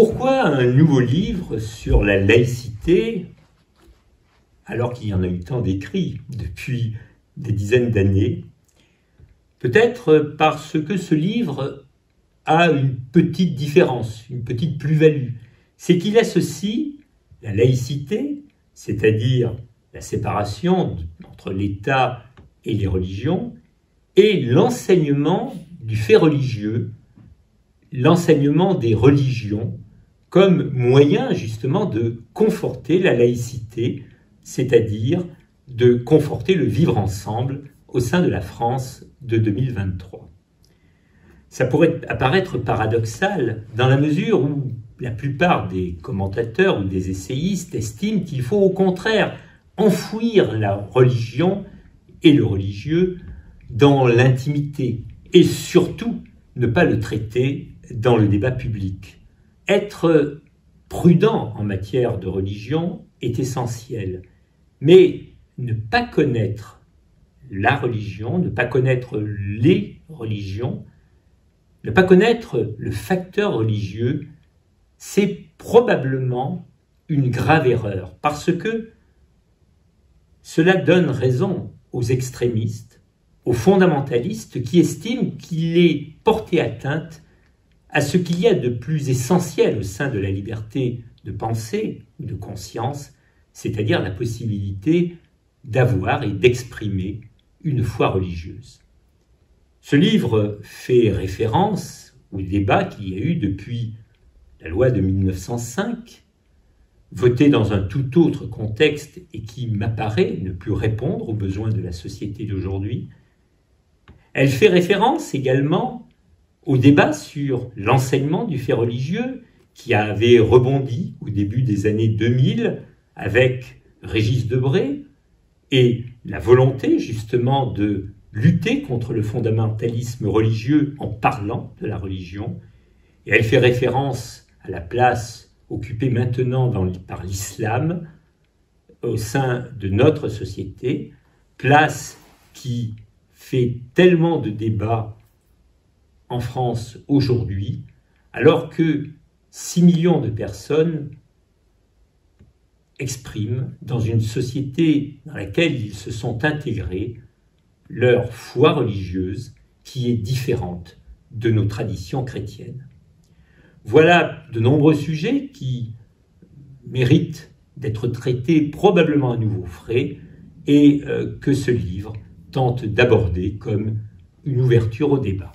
Pourquoi un nouveau livre sur la laïcité, alors qu'il y en a eu tant d'écrits depuis des dizaines d'années? Peut-être parce que ce livre a une petite différence, une petite plus-value. C'est qu'il associe la laïcité, c'est-à-dire la séparation entre l'État et les religions, et l'enseignement du fait religieux, l'enseignement des religions, comme moyen justement de conforter la laïcité, c'est-à-dire de conforter le vivre ensemble au sein de la France de 2023. Ça pourrait apparaître paradoxal dans la mesure où la plupart des commentateurs ou des essayistes estiment qu'il faut au contraire enfouir la religion et le religieux dans l'intimité et surtout ne pas le traiter dans le débat public. Être prudent en matière de religion est essentiel, mais ne pas connaître la religion, ne pas connaître les religions, ne pas connaître le facteur religieux, c'est probablement une grave erreur, parce que cela donne raison aux extrémistes, aux fondamentalistes qui estiment qu'il est porté atteinte à ce qu'il y a de plus essentiel au sein de la liberté de pensée ou de conscience, c'est-à-dire la possibilité d'avoir et d'exprimer une foi religieuse. Ce livre fait référence au débat qu'il y a eu depuis la loi de 1905, votée dans un tout autre contexte et qui m'apparaît ne plus répondre aux besoins de la société d'aujourd'hui. Elle fait référence également au débat sur l'enseignement du fait religieux qui avait rebondi au début des années 2000 avec Régis Debray et la volonté justement de lutter contre le fondamentalisme religieux en parlant de la religion. Et elle fait référence à la place occupée maintenant par l'islam au sein de notre société, place qui fait tellement de débats en France aujourd'hui, alors que 6 millions de personnes expriment dans une société dans laquelle ils se sont intégrés leur foi religieuse qui est différente de nos traditions chrétiennes. Voilà de nombreux sujets qui méritent d'être traités probablement à nouveau frais et que ce livre tente d'aborder comme une ouverture au débat.